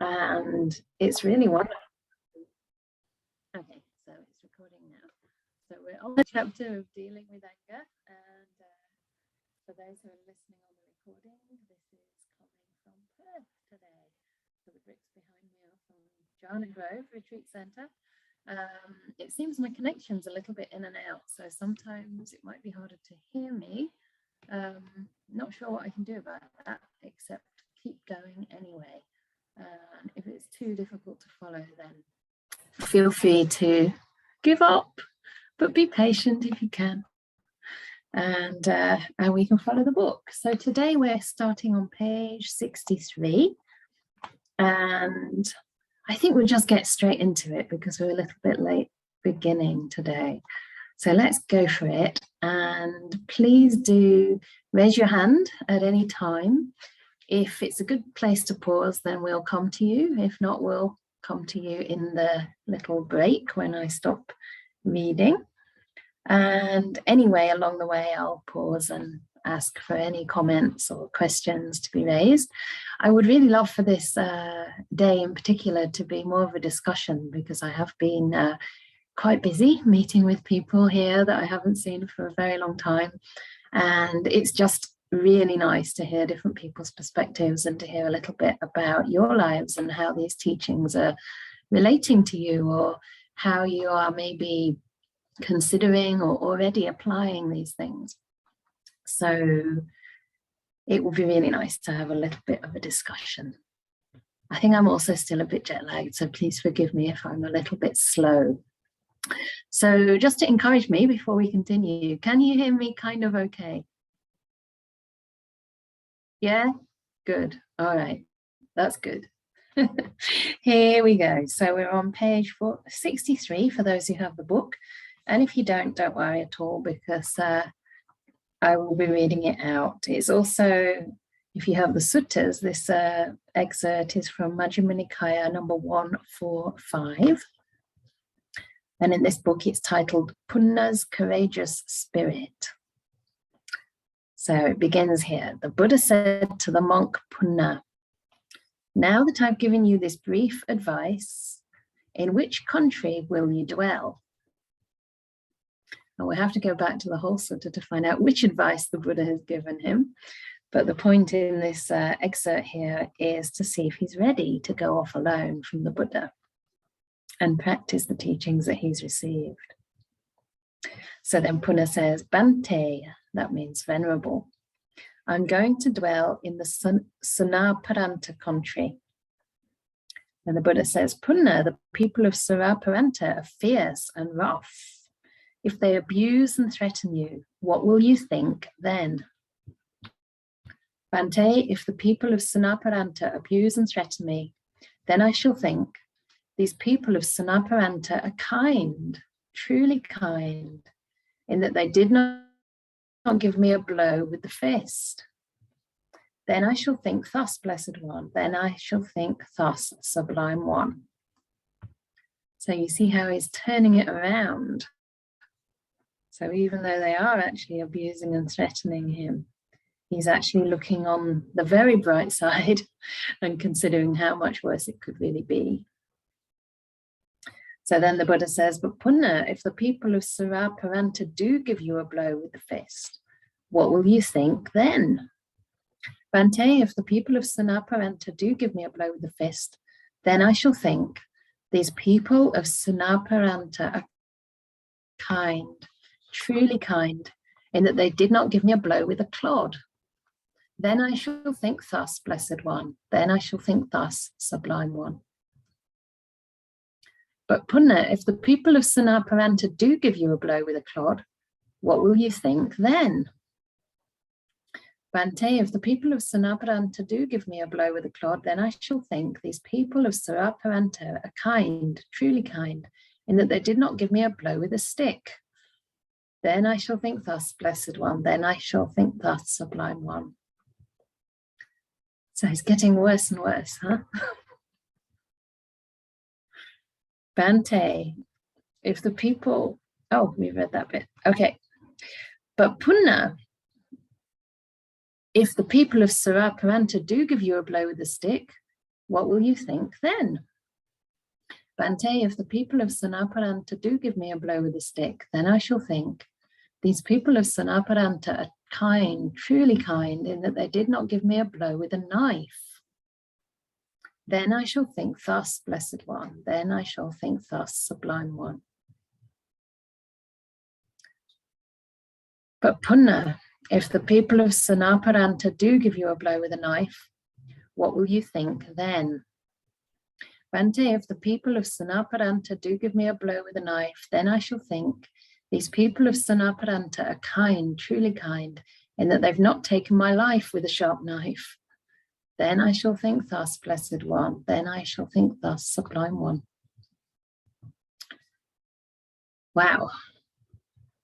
and it's really wonderful. Okay, so it's recording now. So we're on the chapter of dealing with anger, and for those who are listening on the recording, this is coming from Perth today. So the bricks behind me are from Jhana Grove Retreat Centre. It seems my connection's a little bit in and out, so sometimes it might be harder to hear me. Not sure what I can do about that, except keep going anyway. If it's too difficult to follow, then feel free to give up, but be patient if you can. And we can follow the book. So today we're starting on page 63. And I think we'll just get straight into it because we're a little bit late beginning today. So let's go for it. And please do raise your hand at any time. If it's a good place to pause, then we'll come to you. If not, we'll come to you in the little break when I stop reading. And anyway, along the way, I'll pause and ask for any comments or questions to be raised. I would really love for this day in particular to be more of a discussion, because I have been quite busy meeting with people here that I haven't seen for a very long time. And it's just really nice to hear different people's perspectives and to hear a little bit about your lives and how these teachings are relating to you, or how you are maybe considering or already applying these things. So it would be really nice to have a little bit of a discussion. I think I'm also still a bit jet lagged, so please forgive me if I'm a little bit slow. So just to encourage me before we continue, can you hear me kind of okay? Yeah, good. All right, that's good. Here we go. So we're on page 63 for those who have the book. And if you don't worry at all, because I will be reading it out. It's also, if you have the suttas, this excerpt is from Majjhima Nikaya number 145. And in this book, it's titled Punna's Courageous Spirit. So it begins here. The Buddha said to the monk Punna, "Now that I've given you this brief advice, in which country will you dwell?" And we'll have to go back to the whole sutta to find out which advice the Buddha has given him. But the point in this excerpt here is to see if he's ready to go off alone from the Buddha and practice the teachings that he's received. So then Punna says, "Bante," that means venerable, "I'm going to dwell in the Sunaparanta country." And the Buddha says, "Punna, the people of Suraparanta are fierce and rough. If they abuse and threaten you, what will you think then?" "Bante, if the people of Sunaparanta abuse and threaten me, then I shall think, these people of Sunaparanta are kind, truly kind, in that they did not give me a blow with the fist. Then I shall think thus, Blessed One. Then I shall think thus, Sublime One." So you see how he's turning it around. So even though they are actually abusing and threatening him, he's actually looking on the very bright side and considering how much worse it could really be. So then the Buddha says, "But Punna, if the people of Suraparanta do give you a blow with the fist, what will you think then?" "Bante, if the people of Sunaparanta do give me a blow with the fist, then I shall think, these people of Sunaparanta are kind, truly kind, in that they did not give me a blow with a clod. Then I shall think thus, Blessed One. Then I shall think thus, Sublime One." "But Punna, if the people of Sunaparanta do give you a blow with a clod, what will you think then?" "Bante, if the people of Sunaparanta do give me a blow with a clod, then I shall think, these people of Suraparanta are kind, truly kind, in that they did not give me a blow with a stick. Then I shall think thus, Blessed One. Then I shall think thus, Sublime One." So it's getting worse and worse, huh? "Bante, if the people..." Oh, we read that bit. Okay. "But Punna, if the people of Suraparanta do give you a blow with a stick, what will you think then? Bhante, if the people of Sanaparanta do give me a blow with a stick, then I shall think, these people of Sanaparanta are kind, truly kind, in that they did not give me a blow with a knife. Then I shall think thus, Blessed One. Then I shall think thus, Sublime One. But Punna, if the people of Sanaparanta do give you a blow with a knife, what will you think then? Bhante, if the people of Sanaparanta do give me a blow with a knife, then I shall think, these people of Sanaparanta are kind, truly kind, in that they've not taken my life with a sharp knife. Then I shall think thus, Blessed One. Then I shall think thus, Sublime One. Wow.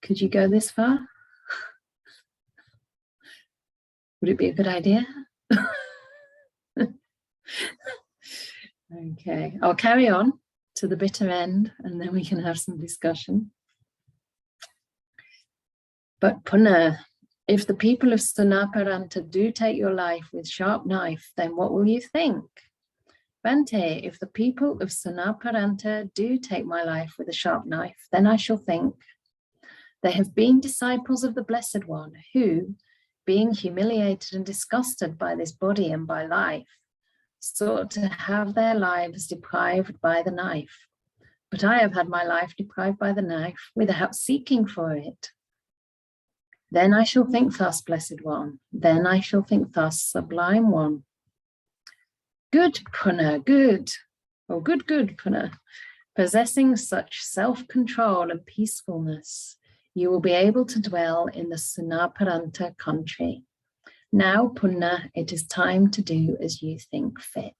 Could you go this far? Would it be a good idea? Okay, I'll carry on to the bitter end and then we can have some discussion. But Punna, if the people of Sanaparanta do take your life with sharp knife, then what will you think? Bhante, if the people of Sanaparanta do take my life with a sharp knife, then I shall think, they have been disciples of the Blessed One who, being humiliated and disgusted by this body and by life, sought to have their lives deprived by the knife. But I have had my life deprived by the knife without seeking for it. Then I shall think thus, Blessed One. Then I shall think thus, Sublime One. Good, Punna, good. Oh, good, Punna. Possessing such self-control and peacefulness, you will be able to dwell in the Sanaparanta country. Now, Punna, it is time to do as you think fit.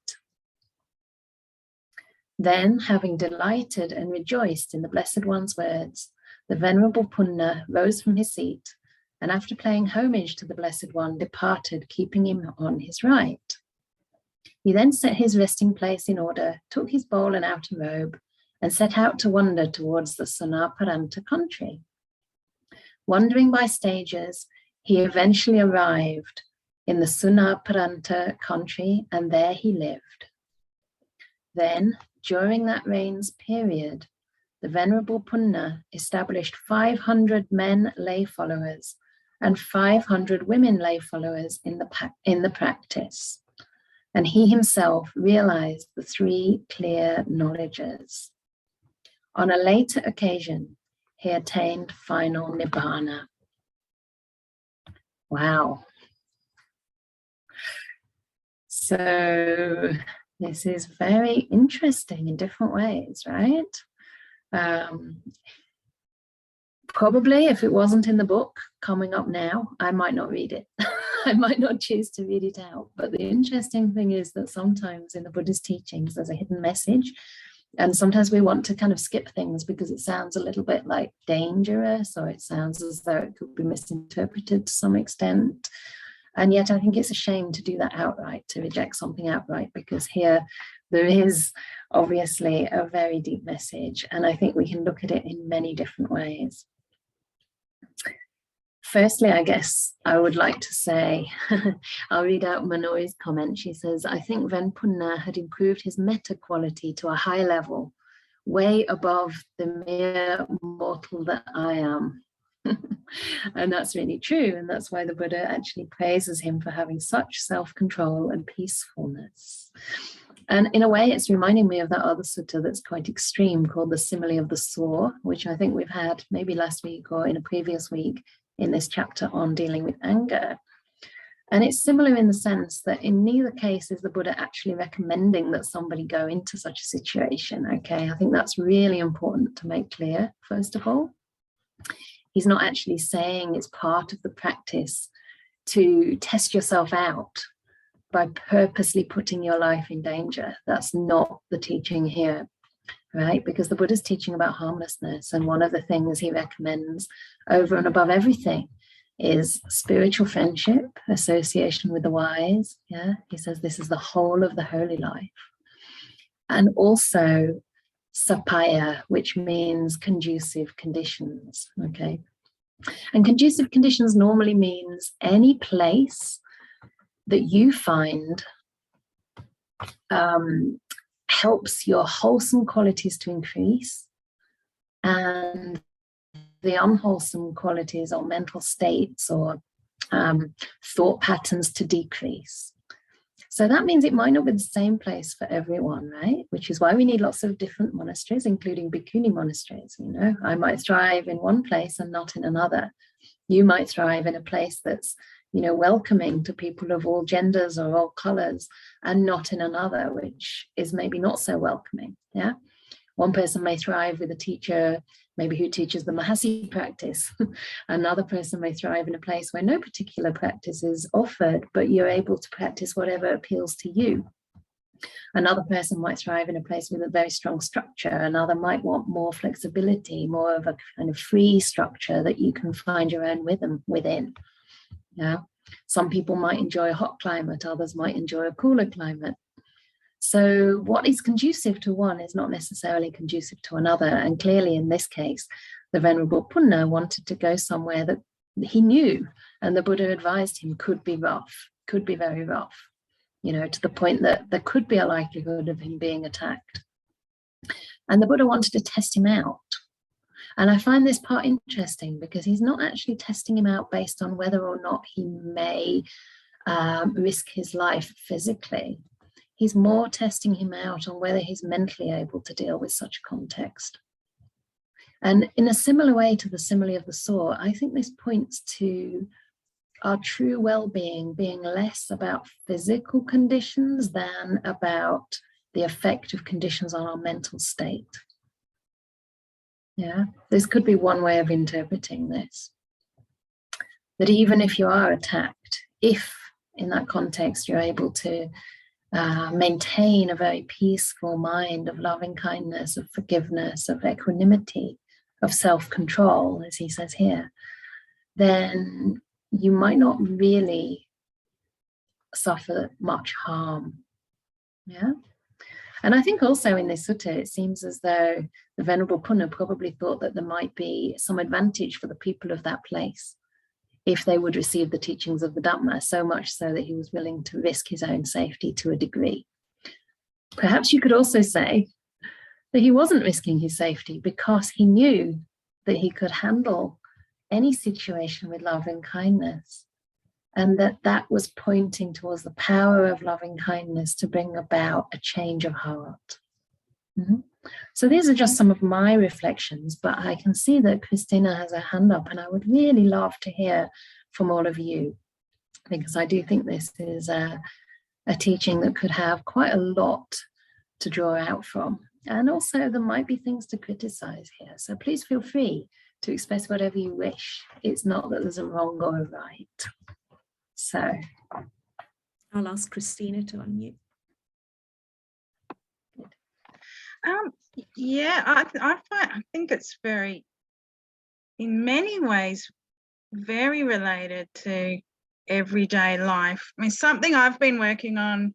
Then, having delighted and rejoiced in the Blessed One's words, the Venerable Punna rose from his seat, and after paying homage to the Blessed One, departed, keeping him on his right. He then set his resting place in order, took his bowl and outer robe, and set out to wander towards the Sanaparanta country. Wandering by stages, he eventually arrived in the Sanaparanta country, and there he lived. Then, during that reign's period, the Venerable Punna established 500 men lay followers and 500 women lay followers in the practice. And he himself realized the 3 clear knowledges. On a later occasion, he attained final nibbana. Wow. So this is very interesting in different ways, right? Probably if it wasn't in the book coming up now, I might not read it. I might not choose to read it out. But the interesting thing is that sometimes in the Buddha's teachings, there's a hidden message. And sometimes we want to kind of skip things because it sounds a little bit like dangerous, or it sounds as though it could be misinterpreted to some extent. And yet I think it's a shame to do that outright, to reject something outright, because here there is obviously a very deep message. And I think we can look at it in many different ways. Firstly, I guess I would like to say, I'll read out Manori's comment. She says, I think Ven Punna had improved his metta quality to a high level, way above the mere mortal that I am. And that's really true. And that's why the Buddha actually praises him for having such self-control and peacefulness. And in a way, it's reminding me of that other sutta that's quite extreme called the simile of the saw, which I think we've had maybe last week or in a previous week in this chapter on dealing with anger. And it's similar in the sense that in neither case is the Buddha actually recommending that somebody go into such a situation. Okay, I think that's really important to make clear, first of all. He's not actually saying it's part of the practice to test yourself out by purposely putting your life in danger. That's not the teaching here, right? Because the Buddha's teaching about harmlessness, and one of the things he recommends over and above everything is spiritual friendship, association with the wise. Yeah, he says this is the whole of the holy life. And also sapaya, which means conducive conditions. Okay, and conducive conditions normally means any place that you find helps your wholesome qualities to increase and the unwholesome qualities or mental states or thought patterns to decrease. So that means it might not be the same place for everyone, right? Which is why we need lots of different monasteries, including bhikkhuni monasteries. You know, I might thrive in one place and not in another. You might thrive in a place that's, you know, welcoming to people of all genders or all colors, and not in another, which is maybe not so welcoming. Yeah. One person may thrive with a teacher, maybe who teaches the Mahasi practice. Another person may thrive in a place where no particular practice is offered, but you're able to practice whatever appeals to you. Another person might thrive in a place with a very strong structure. Another might want more flexibility, more of a kind of free structure that you can find your own rhythm within. Yeah. Some people might enjoy a hot climate, others might enjoy a cooler climate. So what is conducive to one is not necessarily conducive to another. And clearly in this case, the Venerable Punna wanted to go somewhere that he knew and the Buddha advised him could be rough, could be very rough, you know, to the point that there could be a likelihood of him being attacked. And the Buddha wanted to test him out. And I find this part interesting because he's not actually testing him out based on whether or not he may risk his life physically. He's more testing him out on whether he's mentally able to deal with such context. And in a similar way to the simile of the saw, I think this points to our true well-being being less about physical conditions than about the effect of conditions on our mental state. Yeah, this could be one way of interpreting this. That even if you are attacked, if in that context you're able to maintain a very peaceful mind of loving kindness, of forgiveness, of equanimity, of self-control, as he says here, then you might not really suffer much harm. Yeah. And I think also in this sutta, it seems as though the Venerable Punna probably thought that there might be some advantage for the people of that place if they would receive the teachings of the Dhamma, so much so that he was willing to risk his own safety to a degree. Perhaps you could also say that he wasn't risking his safety because he knew that he could handle any situation with love and kindness, and that was pointing towards the power of loving kindness to bring about a change of heart. Mm-hmm. So these are just some of my reflections, but I can see that Christina has her hand up, and I would really love to hear from all of you, because I do think this is a teaching that could have quite a lot to draw out from. And also there might be things to criticize here. So please feel free to express whatever you wish. It's not that there's a wrong or a right. So I'll ask Christina to unmute. Yeah, I think it's very, in many ways, very related to everyday life. I mean, something I've been working on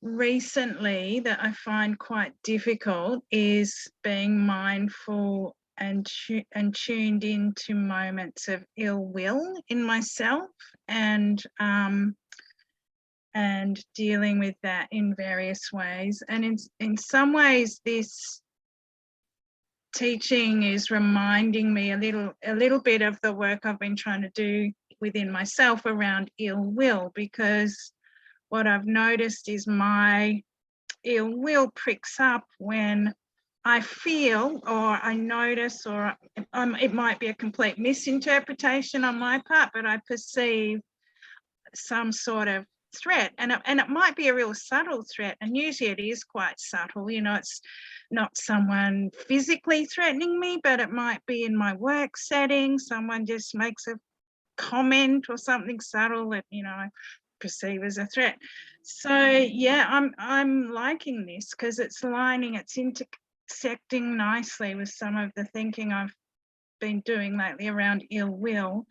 recently that I find quite difficult is being mindful and tuned into moments of ill will in myself, and dealing with that in various ways. And in some ways, this teaching is reminding me a little bit of the work I've been trying to do within myself around ill will, because what I've noticed is my ill will pricks up when I feel or I notice, or it might be a complete misinterpretation on my part, but I perceive some sort of threat, and it might be a real subtle threat, and usually it is quite subtle. You know, it's not someone physically threatening me, but it might be in my work setting. Someone just makes a comment or something subtle that, you know, I perceive as a threat. So yeah, I'm liking this because it's intersecting nicely with some of the thinking I've been doing lately around ill will.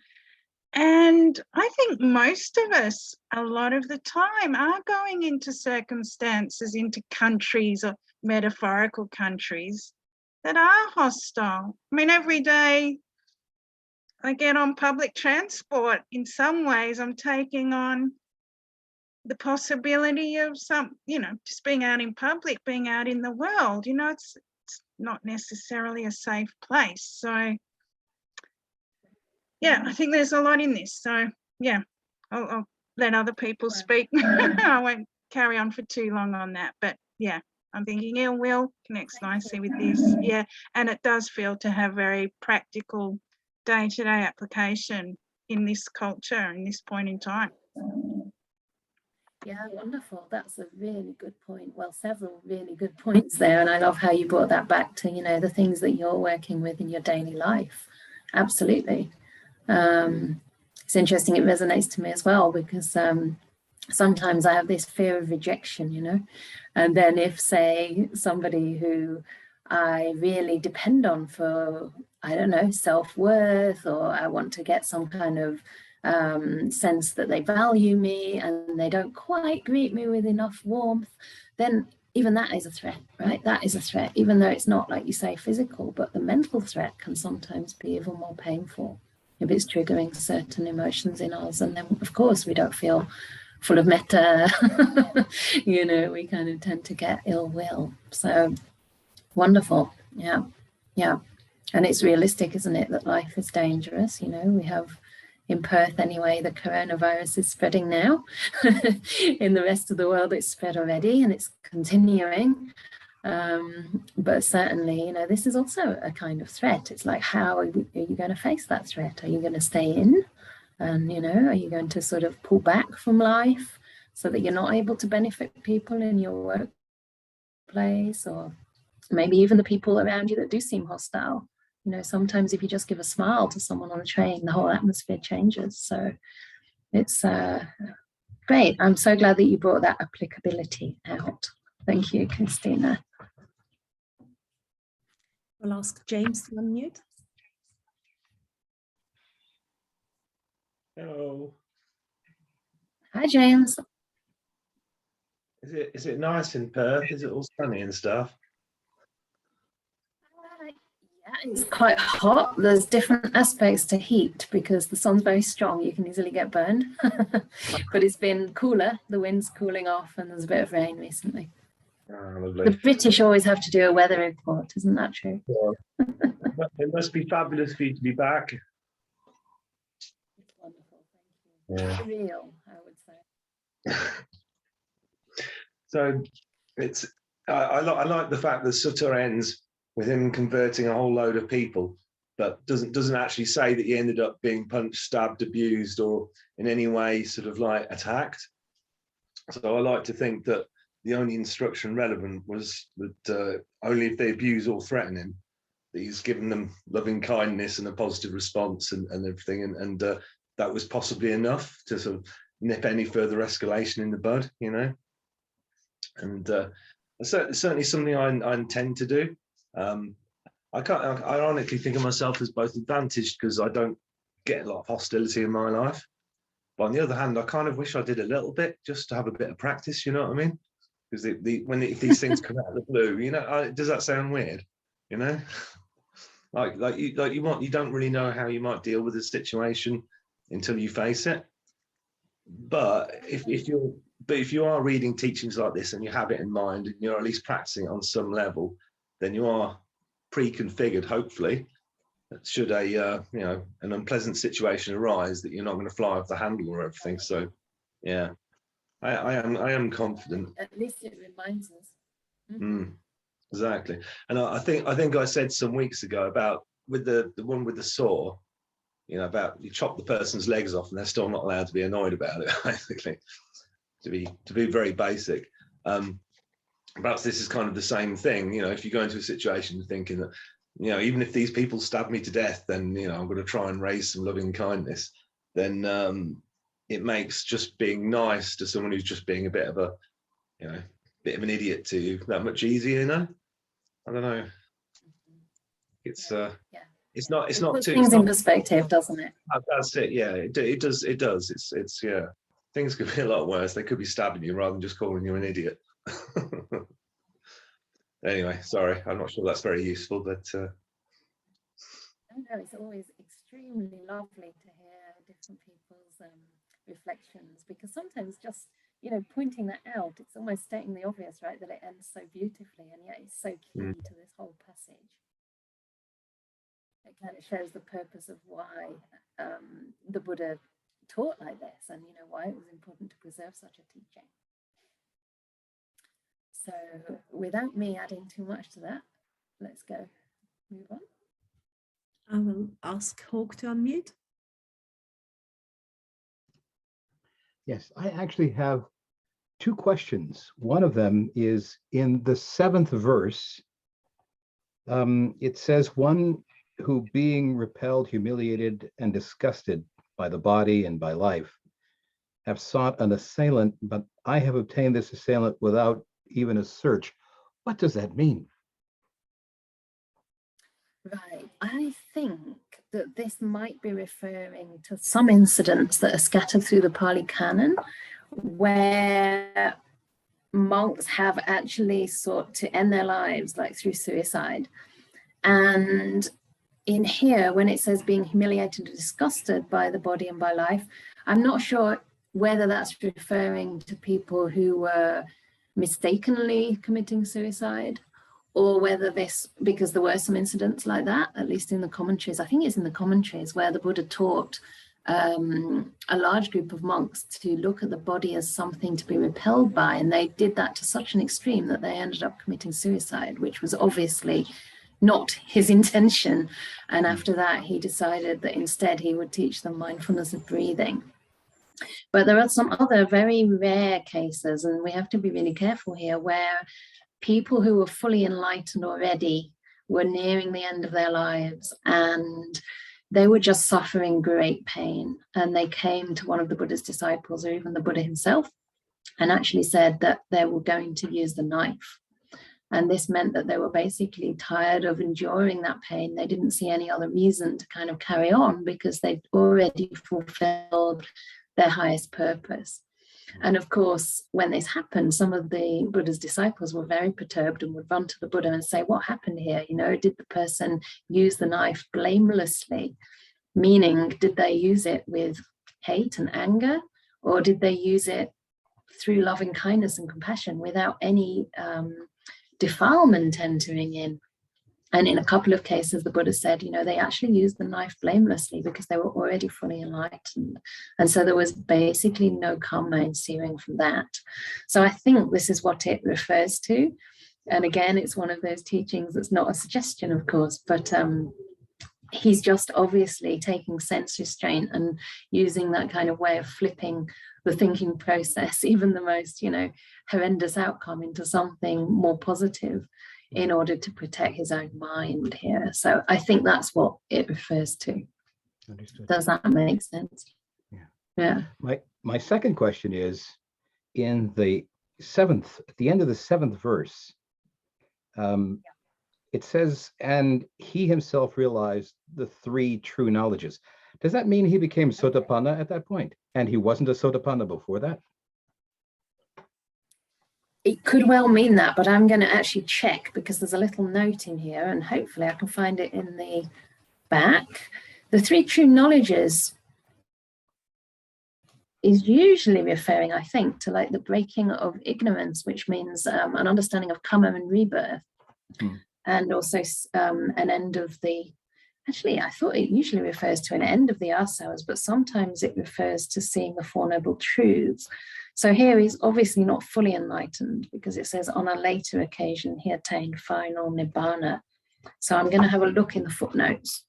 And I think most of us, a lot of the time, are going into circumstances, into countries or metaphorical countries that are hostile. I mean, every day I get on public transport, in some ways I'm taking on the possibility of some, just being out in public, being out in the world, it's not necessarily a safe place. So yeah, I think there's a lot in this. So yeah, I'll let other people speak. I won't carry on for too long on that, but yeah, I'm thinking ill will connects nicely with this. Yeah, and it does feel to have very practical day-to-day application in this culture, in this point in time. Yeah, wonderful. That's a really good point. Well, several really good points there. And I love how you brought that back to, the things that you're working with in your daily life. Absolutely. It's interesting. It resonates to me as well, because sometimes I have this fear of rejection, and then if, say, somebody who I really depend on for, I don't know, self-worth, or I want to get some kind of sense that they value me and they don't quite greet me with enough warmth, then even that is a threat, right? That is a threat, even though it's not, like you say, physical, but the mental threat can sometimes be even more painful if it's triggering certain emotions in us. And then, of course, we don't feel full of metta, we kind of tend to get ill will. So wonderful. Yeah. And it's realistic, isn't it, that life is dangerous? We have, in Perth anyway, the coronavirus is spreading now. In the rest of the world, it's spread already and it's continuing. But certainly, this is also a kind of threat. It's like, how are you going to face that threat? Are you going to stay in? And, are you going to sort of pull back from life so that you're not able to benefit people in your workplace, or maybe even the people around you that do seem hostile? Sometimes if you just give a smile to someone on the train, the whole atmosphere changes. So it's great. I'm so glad that you brought that applicability out. Thank you, Christina. We'll ask James to unmute. Hello. Hi, James. Is it nice in Perth? Is it all sunny and stuff? Yeah, it's quite hot. There's different aspects to heat because the sun's very strong. You can easily get burned. But it's been cooler. The wind's cooling off and there's a bit of rain recently. Oh, lovely. The British always have to do a weather report, isn't that true? Yeah. It must be fabulous for you to be back. It's wonderful, thank you. Yeah. Real, I would say. So I like the fact that Sutta ends with him converting a whole load of people, but doesn't actually say that he ended up being punched, stabbed, abused, or in any way sort of like attacked. So I like to think that the only instruction relevant was that only if they abuse or threaten him, that he's given them loving kindness and a positive response and everything, and that was possibly enough to sort of nip any further escalation in the bud, And certainly something I intend to do. I ironically think of myself as both advantaged because I don't get a lot of hostility in my life. But on the other hand, I kind of wish I did a little bit just to have a bit of practice, you know what I mean? Because if these things come out of the blue, does that sound weird? Like you don't really know how you might deal with a situation until you face it. But if you are reading teachings like this and you have it in mind and you're at least practicing it on some level, then you are pre-configured, hopefully, that should an unpleasant situation arise, that you're not going to fly off the handle or everything. So yeah, I am confident. At least it reminds us. Exactly. And I think I said some weeks ago about with the one with the saw, about you chop the person's legs off and they're still not allowed to be annoyed about it, basically, to be very basic. Perhaps this is kind of the same thing. If you go into a situation thinking that, even if these people stab me to death, then, I'm going to try and raise some loving kindness, then it makes just being nice to someone who's just being a bit of an idiot to you that much easier, I don't know. It's not Puts too things in perspective, doesn't it? That's it. Yeah, it does. It's yeah. Things could be a lot worse. They could be stabbing you rather than just calling you an idiot. Anyway, sorry. I'm not sure that's very useful, but No, it's always extremely lovely to hear different people's reflections, because sometimes just pointing that out, it's almost stating the obvious, right? That it ends so beautifully, and yet it's so key to this whole passage. It kind of shows the purpose of why the Buddha taught like this, and why it was important to preserve such a teaching. So without me adding too much to that, let's move on. I will ask Hawk to unmute. Yes, I actually have two questions. One of them is in the 7th verse. It says, one who being repelled, humiliated, and disgusted by the body and by life, have sought an assailant, but I have obtained this assailant without even a search. What does that mean? Right, I think that this might be referring to some incidents that are scattered through the Pali Canon, where monks have actually sought to end their lives, like through suicide. And in here, when it says being humiliated and disgusted by the body and by life, I'm not sure whether that's referring to people who were mistakenly committing suicide, or whether this, because there were some incidents like that, at least in the commentaries. I think it's in the commentaries where the Buddha taught a large group of monks to look at the body as something to be repelled by, and they did that to such an extreme that they ended up committing suicide, which was obviously not his intention. And after that, he decided that instead he would teach them mindfulness of breathing. But there are some other very rare cases, and we have to be really careful here, where people who were fully enlightened already were nearing the end of their lives, and they were just suffering great pain. And they came to one of the Buddha's disciples, or even the Buddha himself, and actually said that they were going to use the knife. And this meant that they were basically tired of enduring that pain. They didn't see any other reason to kind of carry on, because they'd already fulfilled their highest purpose. And of course, when this happened, some of the Buddha's disciples were very perturbed and would run to the Buddha and say, what happened here? Did the person use the knife blamelessly? Meaning, did they use it with hate and anger, or did they use it through loving kindness and compassion without any defilement entering in? And in a couple of cases, the Buddha said, they actually used the knife blamelessly because they were already fully enlightened. And so there was basically no karma ensuing from that. So I think this is what it refers to. And again, it's one of those teachings that's not a suggestion, of course, but he's just obviously taking sense restraint and using that kind of way of flipping the thinking process, even the most, horrendous outcome, into something more positive, in order to protect his own mind here. So I think that's what it refers to. Understood. Does that make sense? Yeah. My second question is, in the 7th, at the end of the 7th verse, it says, and he himself realized the 3 true knowledges. Does that mean he became Sotapanna at that point? And he wasn't a Sotapanna before that? It could well mean that, but I'm going to actually check, because there's a little note in here, and hopefully I can find it in the back. The 3 true knowledges is usually referring, I think, to like the breaking of ignorance, which means an understanding of karma and rebirth, and also an end of the, actually, I thought it usually refers to an end of the asawas, but sometimes it refers to seeing the 4 Noble Truths. So here he's obviously not fully enlightened, because it says on a later occasion he attained final nibbana. So I'm going to have a look in the footnotes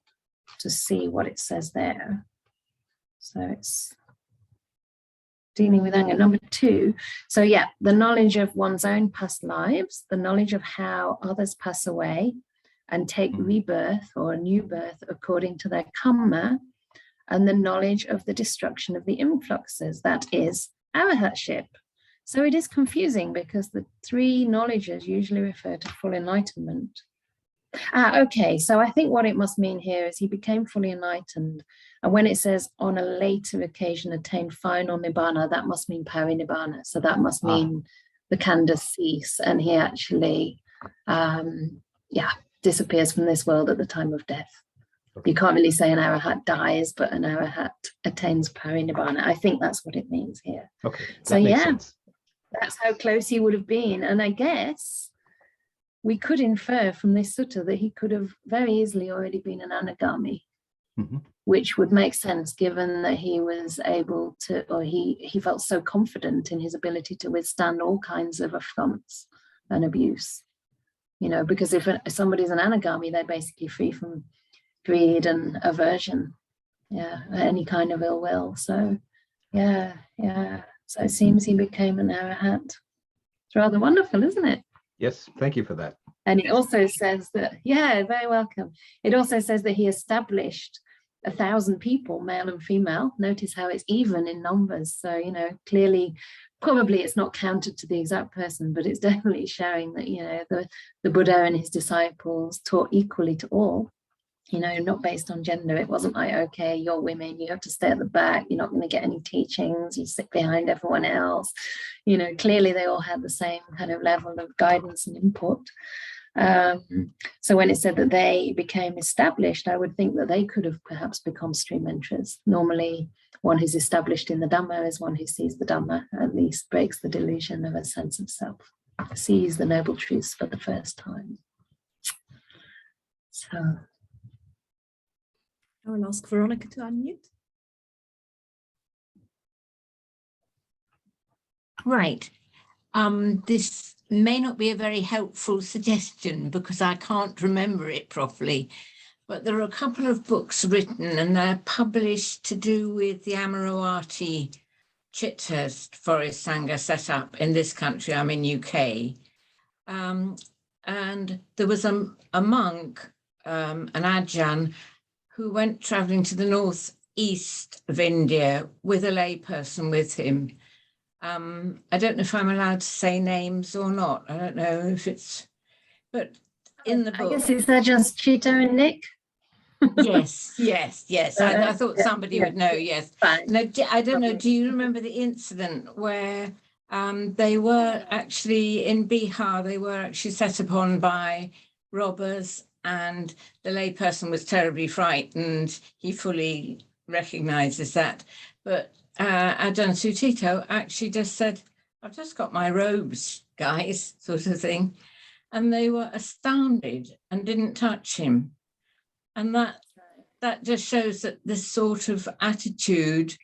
to see what it says there. So it's dealing with anger. Number 2. So yeah, the knowledge of one's own past lives, the knowledge of how others pass away and take rebirth or a new birth according to their karma, and the knowledge of the destruction of the influxes, that is arahatship. So it is confusing, because the 3 knowledges usually refer to full enlightenment. Okay, so I think what it must mean here is he became fully enlightened, and when it says on a later occasion attained final nibbana, that must mean parinibbana. So that must mean the Candā cease, and he actually disappears from this world at the time of death. You can't really say an arahat dies, but an arahat attains parinibbana. I think that's what it means here. Okay. So yeah, That's how close he would have been. And I guess we could infer from this sutta that he could have very easily already been an anagami, which would make sense given that he was able to, or he felt so confident in his ability to withstand all kinds of affronts and abuse. You know, because if somebody's an anagami, they're basically free from greed and aversion, any kind of ill will. So, so it seems he became an arahat. It's rather wonderful, isn't it? Yes, thank you for that. And it also says that, very welcome. It also says that he established 1,000 people, male and female. Notice how it's even in numbers. So, you know, clearly, probably it's not counted to the exact person, but it's definitely showing that, you know, the Buddha and his disciples taught equally to all, you know, not based on gender. It wasn't like, okay, you're women, you have to stay at the back, you're not going to get any teachings, you sit behind everyone else. You know, clearly they all had the same kind of level of guidance and input. So when it said that they became established, I would think that they could have perhaps become stream enterers. Normally, one who's established in the Dhamma is one who sees the Dhamma, at least breaks the delusion of a sense of self, sees the noble truths for the first time. So I will ask Veronica to unmute. Right. This may not be a very helpful suggestion because I can't remember it properly, but there are a couple of books written and they're published to do with the Amaravati Chithurst Forest Sangha set up in this country. I'm in UK. And there was a monk, an Ajahn, who went traveling to the northeast of India with a layperson with him. I don't know if I'm allowed to say names or not. I don't know if it's, but in the book. I guess it's just Cheetah and Nick. Yes. I thought somebody would know. Yes. Fine. No, I don't know. Do you remember the incident where they were actually in Bihar? They were actually set upon by robbers, and the layperson was terribly frightened. He fully recognizes that, but Ajahn Sutito actually just said, "I've just got my robes, guys," sort of thing, and they were astounded and didn't touch him. And that just shows that this sort of attitude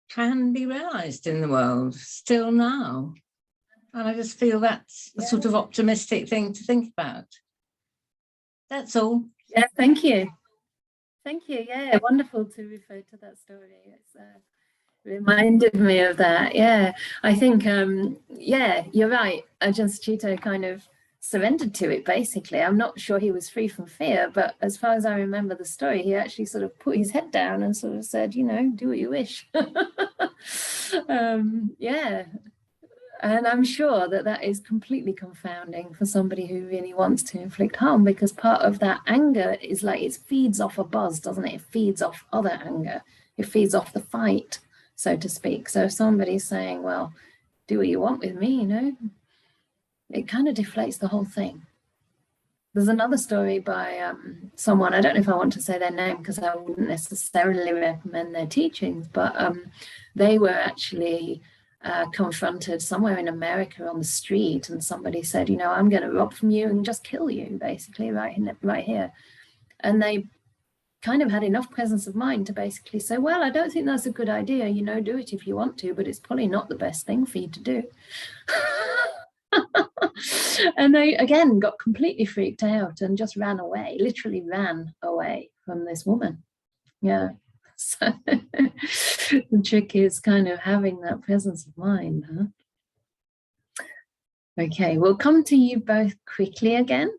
can be realized in the world still now. And I just feel that's a sort of optimistic thing to think about. That's all. Yeah, thank you. Thank you. Yeah, wonderful to refer to that story. It's reminded me of that. Yeah, I think, you're right. Ajahn Sucitto kind of surrendered to it, basically. I'm not sure he was free from fear, but as far as I remember the story, he actually sort of put his head down and sort of said, you know, do what you wish. And I'm sure that is completely confounding for somebody who really wants to inflict harm, because part of that anger is like it feeds off a buzz, doesn't it? It feeds off other anger. It feeds off the fight, so to speak. So if somebody's saying, well, do what you want with me, you know, it kind of deflates the whole thing. There's another story by someone, I don't know if I want to say their name because I wouldn't necessarily recommend their teachings, but they were actually confronted somewhere in America on the street, and somebody said, you know, I'm going to rob from you and just kill you, basically, right here. And they kind of had enough presence of mind to basically say, well, I don't think that's a good idea, you know, do it if you want to, but it's probably not the best thing for you to do. And they again got completely freaked out and just ran away, literally ran away from this woman. Yeah. So the trick is kind of having that presence of mind, huh? Okay, we'll come to you both quickly again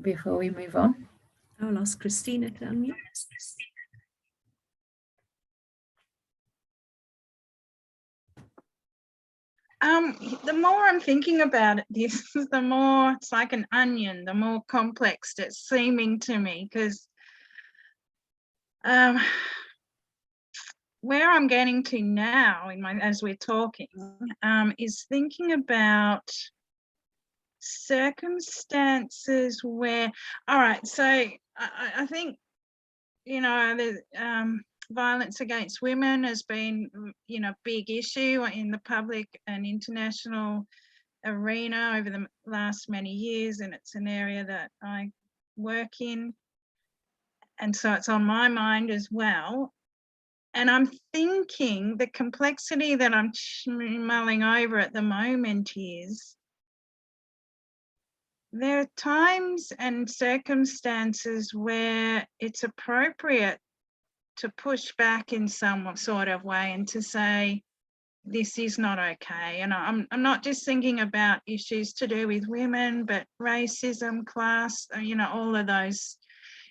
before we move on. I'll ask Christina to unmute. The more I'm thinking about it, the more it's like an onion, the more complex it's seeming to me, because where I'm getting to now as we're talking is thinking about circumstances where, all right, so I think, you know, violence against women has been, you know, big issue in the public and international arena over the last many years, and it's an area that I work in, and so it's on my mind as well. And I'm thinking the complexity that I'm mulling over at the moment is there are times and circumstances where it's appropriate to push back in some sort of way and to say, this is not okay. And I'm not just thinking about issues to do with women, but racism, class, you know, all of those,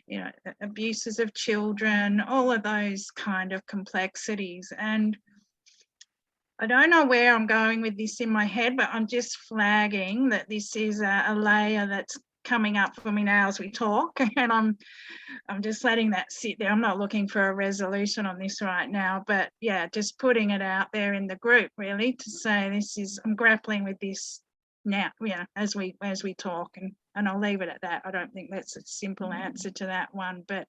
you know, abuses of children, all of those kind of complexities. And I don't know where I'm going with this in my head, but I'm just flagging that this is a layer that's coming up for me now as we talk, and I'm just letting that sit there. I'm not looking for a resolution on this right now, but yeah, just putting it out there in the group really to say this is, I'm grappling with this now, you know, as we talk, and I'll leave it at that. I don't think that's a simple answer to that one, but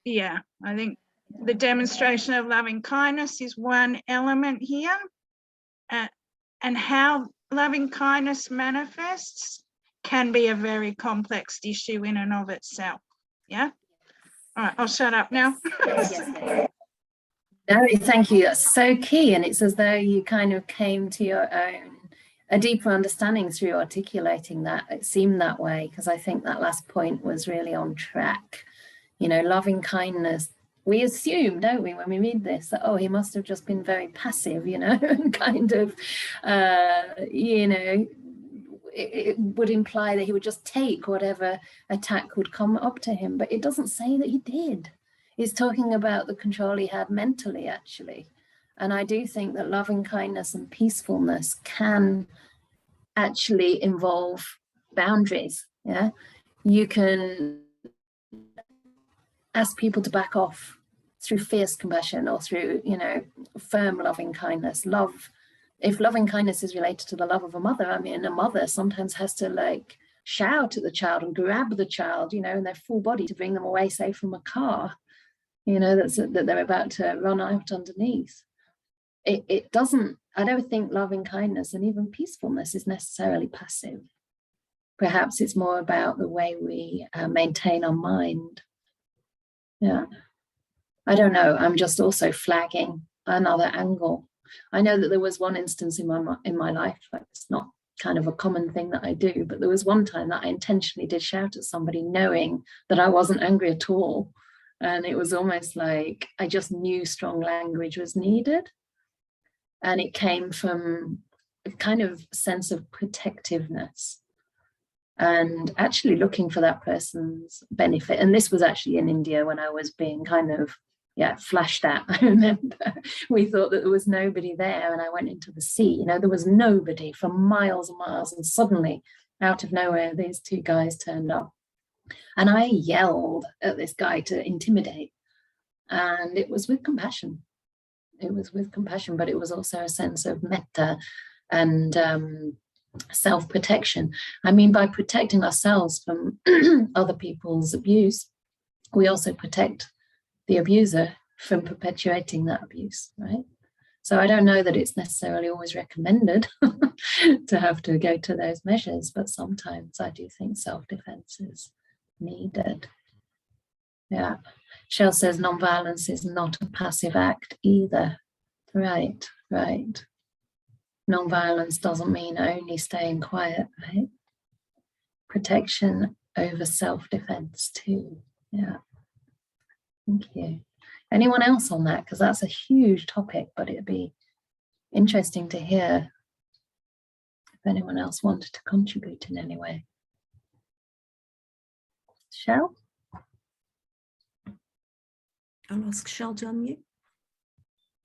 yeah, I think the demonstration of loving kindness is one element here, and how loving kindness manifests can be a very complex issue in and of itself. Yeah. All right, I'll shut up now. Yes. No, thank you. That's so key. And it's as though you kind of came to your own, a deeper understanding through articulating that. It seemed that way, because I think that last point was really on track. You know, loving kindness, we assume, don't we, when we read this, that, oh, he must have just been very passive, you know, and kind of, you know, it would imply that he would just take whatever attack would come up to him, but it doesn't say that he did. It's talking about the control he had mentally, actually. And I do think that loving kindness and peacefulness can actually involve boundaries. Yeah, you can ask people to back off through fierce compassion or through, you know, firm loving kindness. Love, if loving kindness is related to the love of a mother, I mean, a mother sometimes has to like shout at the child and grab the child, you know, in their full body to bring them away, say, from a car, you know, that they're about to run out underneath. It doesn't, I don't think loving kindness and even peacefulness is necessarily passive. Perhaps it's more about the way we maintain our mind. Yeah, I don't know. I'm just also flagging another angle. I know that there was one instance in my life, like it's not kind of a common thing that I do, but there was one time that I intentionally did shout at somebody knowing that I wasn't angry at all. And it was almost like I just knew strong language was needed. And it came from a kind of sense of protectiveness and actually looking for that person's benefit. And this was actually in India when I was being kind of, yeah, flashed at. I remember we thought that there was nobody there, and I went into the sea, you know, there was nobody for miles and miles, and suddenly out of nowhere these two guys turned up, and I yelled at this guy to intimidate, and it was with compassion. It was with compassion, but it was also a sense of metta and self-protection. I mean, by protecting ourselves from other people's abuse, we also protect the abuser from perpetuating that abuse, right? So I don't know that it's necessarily always recommended to have to go to those measures, but sometimes I do think self-defense is needed. Yeah. Shell says non-violence is not a passive act either. Right, right. Non-violence doesn't mean only staying quiet, right? Protection over self-defense too. Yeah. Thank you. Anyone else on that? Because that's a huge topic, but it'd be interesting to hear if anyone else wanted to contribute in any way. Shell? I'll ask Shell to unmute.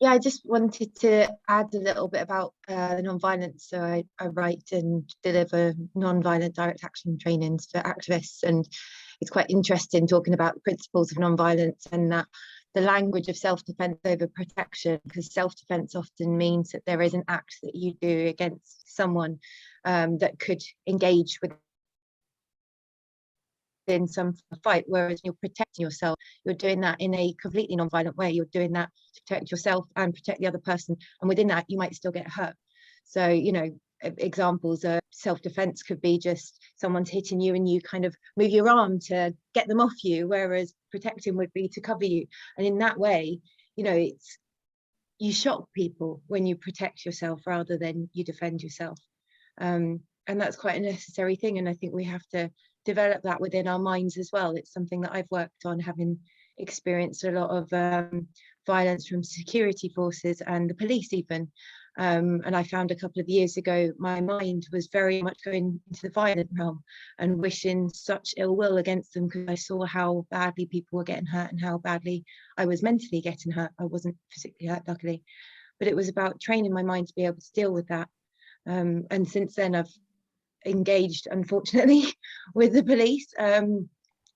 Yeah, I just wanted to add a little bit about the non-violence. So I write and deliver non-violent direct action trainings for activists, and it's quite interesting talking about the principles of non-violence and that the language of self-defense over protection, because self-defense often means that there is an act that you do against someone that could engage with in some fight, whereas you're protecting yourself, you're doing that in a completely non-violent way. You're doing that to protect yourself and protect the other person, and within that you might still get hurt. So, you know, examples of self-defense could be just someone's hitting you and you kind of move your arm to get them off you, whereas protecting would be to cover you. And in that way, you know, you shock people when you protect yourself rather than you defend yourself. And that's quite a necessary thing, and I think we have to develop that within our minds as well. It's something that I've worked on, having experienced a lot of violence from security forces and the police even. And I found a couple of years ago, my mind was very much going into the violent realm and wishing such ill will against them, because I saw how badly people were getting hurt and how badly I was mentally getting hurt. I wasn't physically hurt, luckily, but it was about training my mind to be able to deal with that. And since then, I've engaged, unfortunately, with the police, and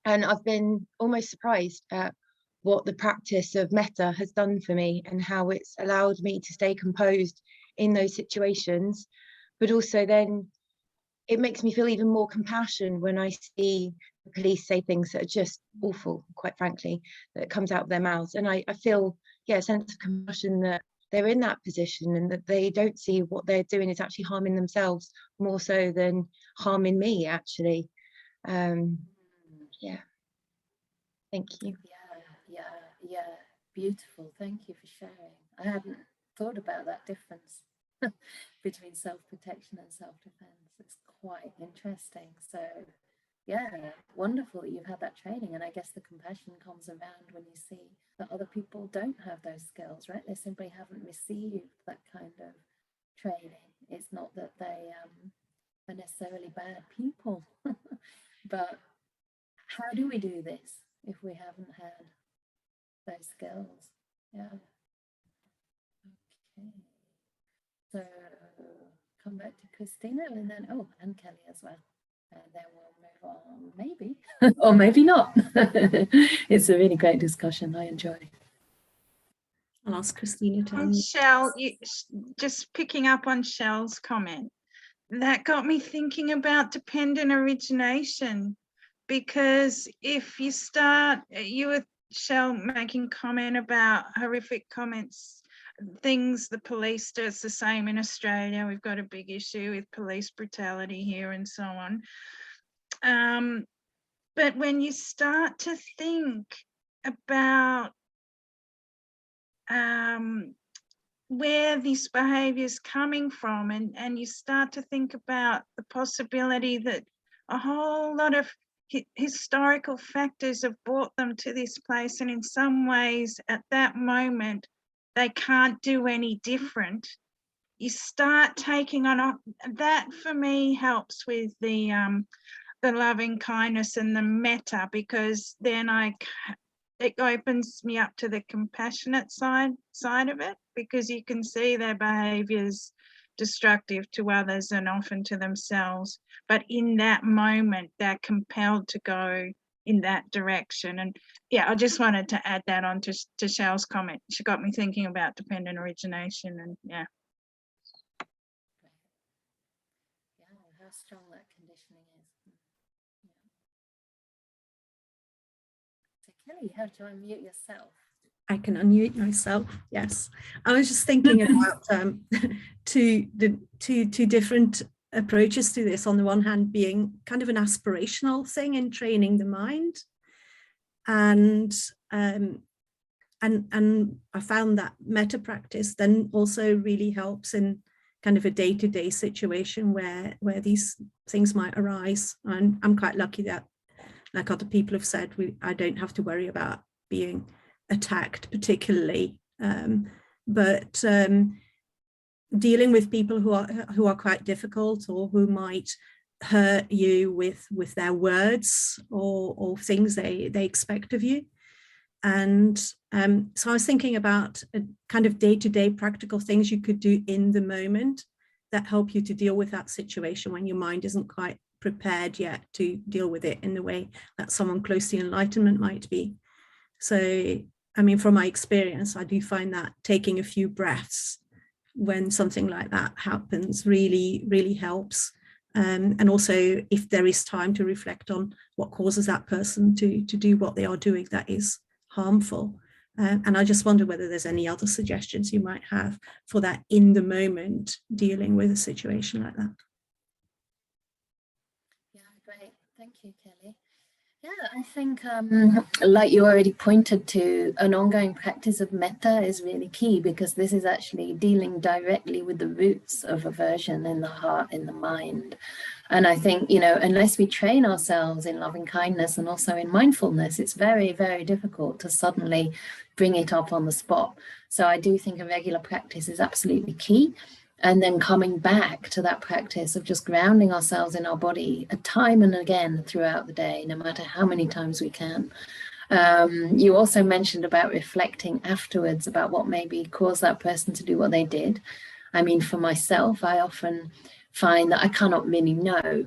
I've been almost surprised at what the practice of metta has done for me and how it's allowed me to stay composed in those situations. But also then it makes me feel even more compassion when I see the police say things that are just awful, quite frankly, that comes out of their mouths. And I feel, yeah, a sense of compassion that they're in that position and that they don't see what they're doing is actually harming themselves more so than harming me, actually. Yeah. Thank you. Yeah, beautiful. Thank you for sharing. I hadn't thought about that difference between self-protection and self-defense. It's quite interesting. So yeah, wonderful that you've had that training, and I guess the compassion comes around when you see that other people don't have those skills, right? They simply haven't received that kind of training. It's not that they are necessarily bad people, but how do we do this if we haven't had those skills? Yeah. Okay. So come back to Christina and then, oh, and Kelly as well. And then we'll move on, maybe, or maybe not. It's a really great discussion. I enjoy it. I'll ask Christina to And Shell, just picking up on Shell's comment, that got me thinking about dependent origination, because if you start, you were, Shell, making comment about horrific comments, things the police do. It's the same in Australia. We've got a big issue with police brutality here and so on. But when you start to think about where this behaviour is coming from, and you start to think about the possibility that a whole lot of historical factors have brought them to this place, and in some ways at that moment they can't do any different. You start taking on that. For me, helps with the loving kindness and the metta, because then it opens me up to the compassionate side of it, because you can see their behaviours destructive to others and often to themselves, but in that moment they're compelled to go in that direction. And yeah, I just wanted to add that on to Shell's comment. She got me thinking about dependent origination, and yeah, how strong that conditioning is. So Kelly, you have to unmute yourself. I can unmute myself. Yes, I was just thinking about two different approaches to this. On the one hand, being kind of an aspirational thing in training the mind, and I found that metta practice then also really helps in kind of a day-to-day situation where these things might arise. And I'm quite lucky that, like other people have said, I don't have to worry about being attacked particularly, but dealing with people who are quite difficult, or who might hurt you with their words or things they expect of you. And so I was thinking about a kind of day-to-day practical things you could do in the moment that help you to deal with that situation when your mind isn't quite prepared yet to deal with it in the way that someone close to enlightenment might be. So, I mean, from my experience, I do find that taking a few breaths when something like that happens really, really helps. and also if there is time to reflect on what causes that person to do what they are doing that is harmful. And I just wonder whether there's any other suggestions you might have for that in the moment dealing with a situation like that. Yeah, great. Thank you, Kelly. Yeah, I think like you already pointed to, an ongoing practice of metta is really key, because this is actually dealing directly with the roots of aversion in the heart, in the mind. And I think, you know, unless we train ourselves in loving kindness and also in mindfulness, it's very, very difficult to suddenly bring it up on the spot. So I do think a regular practice is absolutely key. And then coming back to that practice of just grounding ourselves in our body a time and again throughout the day, no matter how many times we can. You also mentioned about reflecting afterwards about what maybe caused that person to do what they did. I mean, for myself, I often find that I cannot really know,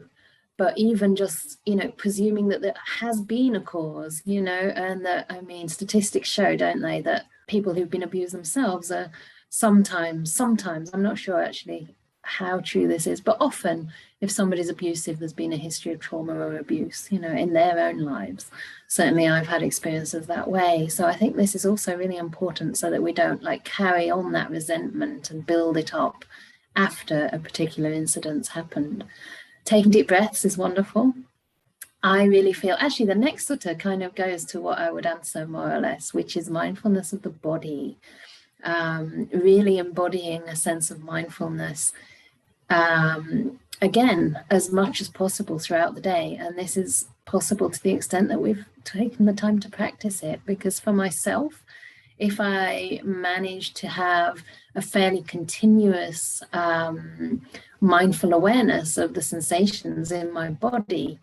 but even just, you know, presuming that there has been a cause, you know, and that, I mean, statistics show, don't they, that people who've been abused themselves are sometimes, I'm not sure actually how true this is, but often if somebody's abusive, there's been a history of trauma or abuse, you know, in their own lives. Certainly I've had experiences that way. So I think this is also really important, so that we don't like carry on that resentment and build it up after a particular incident's happened. Taking deep breaths is wonderful. I really feel, actually the next sutta kind of goes to what I would answer more or less, which is mindfulness of the body. Really embodying a sense of mindfulness, again, as much as possible throughout the day. And this is possible to the extent that we've taken the time to practice it, because for myself, if I manage to have a fairly continuous mindful awareness of the sensations in my body,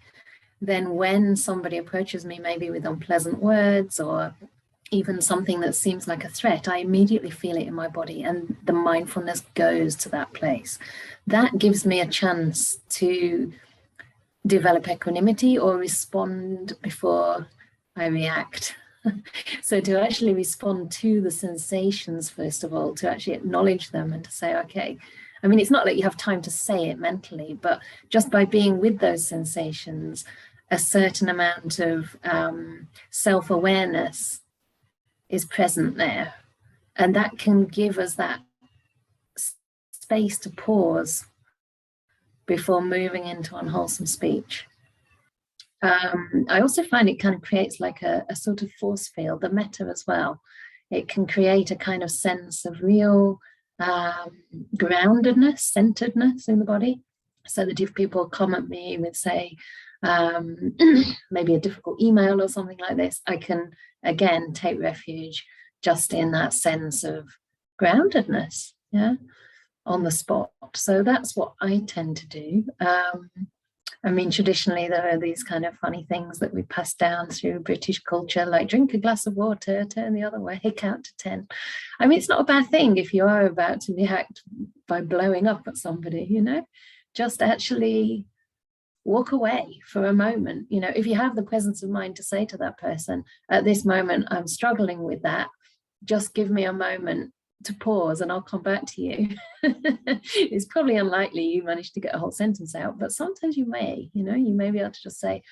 then when somebody approaches me maybe with unpleasant words or even something that seems like a threat, I immediately feel it in my body, and the mindfulness goes to that place. That gives me a chance to develop equanimity or respond before I react. So to actually respond to the sensations, first of all, to actually acknowledge them and to say, okay, I mean, it's not like you have time to say it mentally, but just by being with those sensations, a certain amount of self-awareness is present there, and that can give us that space to pause before moving into unwholesome speech. I also find it kind of creates like a sort of force field, the metta as well. It can create a kind of sense of real groundedness, centeredness in the body, so that if people come at me with, say, maybe a difficult email or something like this, I can again take refuge just in that sense of groundedness, yeah, on the spot. So that's what I tend to do. I mean, traditionally there are these kind of funny things that we pass down through British culture, like drink a glass of water, turn the other way, count to 10. I mean, it's not a bad thing if you are about to react by blowing up at somebody, you know, just actually walk away for a moment. You know, if you have the presence of mind to say to that person, at this moment, I'm struggling with that, just give me a moment to pause and I'll come back to you. It's probably unlikely you manage to get a whole sentence out, but sometimes you may, you know, you may be able to just say,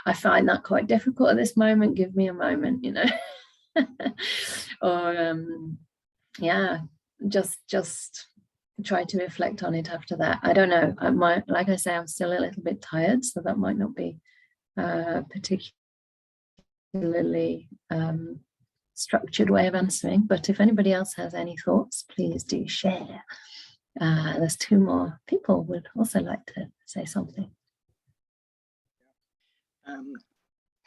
I find that quite difficult at this moment, give me a moment, you know. Or yeah, just try to reflect on it after that. I don't know, I might, like I say, I'm still a little bit tired, so that might not be particularly structured way of answering, but if anybody else has any thoughts, please do share. There's two more people would also like to say something.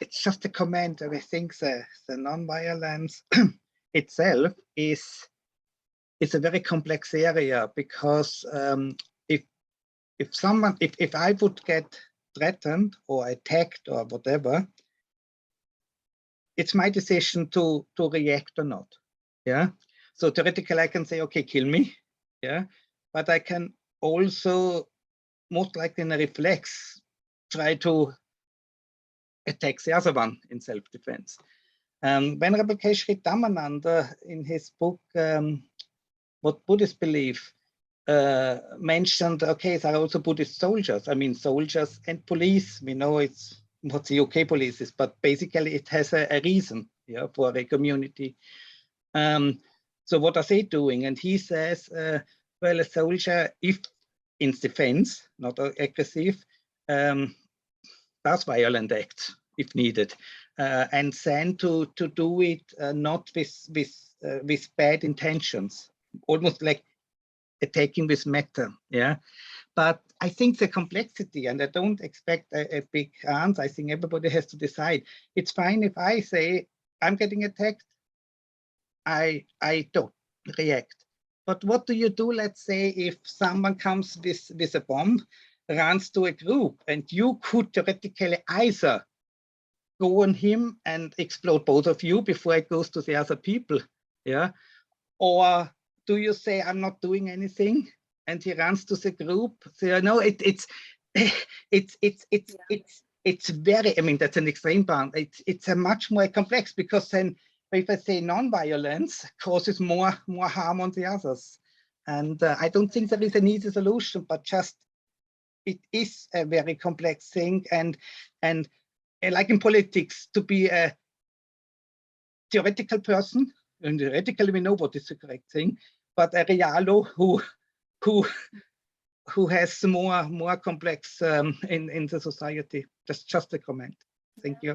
It's just a comment, and I think the non-violence itself is a very complex area, because if I would get threatened or attacked or whatever, it's my decision to react or not. Yeah. So theoretically, I can say, okay, kill me. Yeah. But I can also, most likely in a reflex, try to attack the other one in self-defense. Venerable Keshri Dhammananda, in his book, What Buddhists Believe, mentioned, okay, there are also Buddhist soldiers. I mean, soldiers and police, we know it's what the UK police is, but basically it has a reason, yeah, for a community. So what are they doing? And he says, well, a soldier, if in defense, not aggressive, does violent acts if needed, and then to do it not with bad intentions, almost like attacking with metta, yeah. But I think the complexity, and I don't expect a big answer. I think everybody has to decide. It's fine if I say I'm getting attacked, I don't react. But what do you do, let's say, if someone comes with a bomb, runs to a group, and you could theoretically either go on him and explode both of you before it goes to the other people, yeah? Or do you say, I'm not doing anything, and he runs to the group? So, you know, it's very, I mean, that's an extreme bound. It's a much more complex, because then if I say non-violence causes more harm on the others. And I don't think there is an easy solution, but just it is a very complex thing. And like in politics, to be a theoretical person, and theoretically we know what is the correct thing, but a realo who has more complex in the society. Just a comment. Thank you.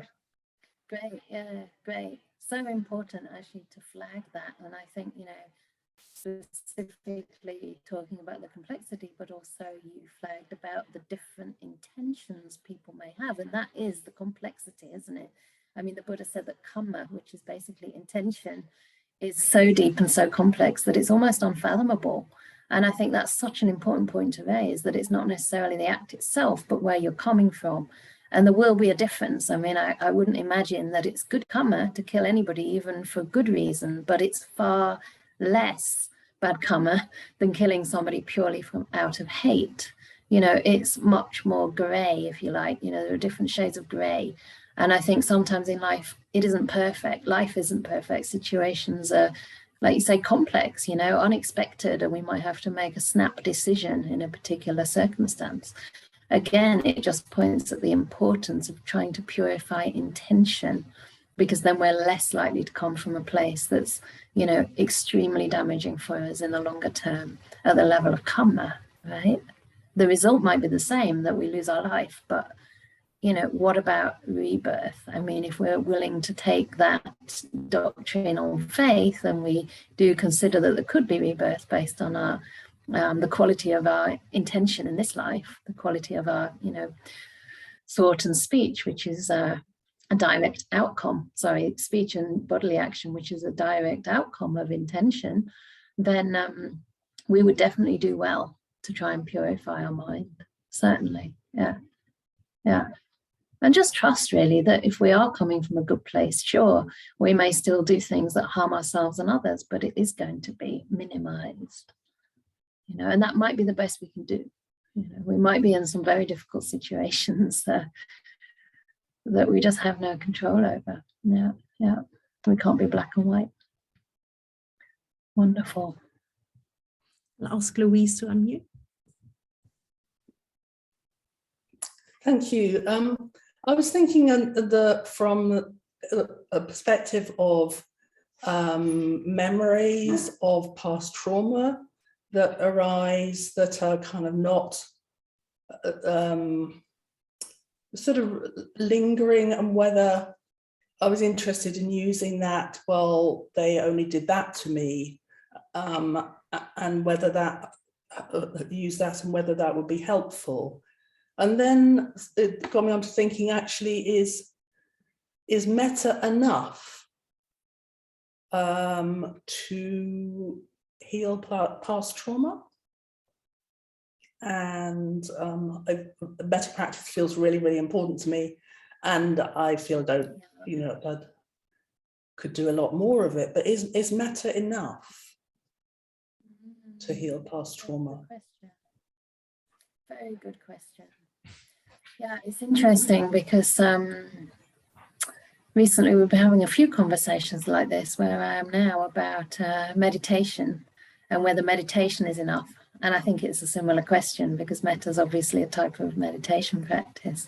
Great, yeah, great. So important actually to flag that. And I think, you know, specifically talking about the complexity, but also you flagged about the different intentions people may have. And that is the complexity, isn't it? I mean, the Buddha said that karma, which is basically intention, is so deep and so complex that it's almost unfathomable. And I think that's such an important point to raise, that it's not necessarily the act itself, but where you're coming from. And there will be a difference. I mean, I wouldn't imagine that it's good karma to kill anybody, even for good reason, but it's far less bad karma than killing somebody purely from out of hate. You know, it's much more gray, if you like. You know, there are different shades of gray. And I think sometimes in life, it isn't perfect. Life isn't perfect. Situations are, like you say, complex, you know, unexpected, and we might have to make a snap decision in a particular circumstance. Again, it just points at the importance of trying to purify intention, because then we're less likely to come from a place that's, you know, extremely damaging for us in the longer term at the level of karma, right? The result might be the same, that we lose our life, but, you know, what about rebirth? I mean, if we're willing to take that doctrine on faith, and we do consider that there could be rebirth based on our the quality of our intention in this life, the quality of our, you know, thought and speech, which is a direct outcome, sorry, speech and bodily action, which is a direct outcome of intention, then we would definitely do well to try and purify our mind, certainly, yeah. And just trust, really, that if we are coming from a good place, sure, we may still do things that harm ourselves and others, but it is going to be minimized. You know, and that might be the best we can do. You know, we might be in some very difficult situations that we just have no control over. Yeah. We can't be black and white. Wonderful. I'll ask Louise to unmute. Thank you. I was thinking from a perspective of memories of past trauma that arise, that are kind of not sort of lingering, and whether I was interested in using that, well, they only did that to me, and whether that, use that, and whether that would be helpful. And then it got me on to thinking, actually, is metta enough to heal past trauma? And better practice feels really, really important to me. And I feel I could do a lot more of it, but is metta enough to heal past trauma? Very good question. Yeah, it's interesting because recently we've been having a few conversations like this where I am now about meditation, and whether meditation is enough. And I think it's a similar question because metta is obviously a type of meditation practice.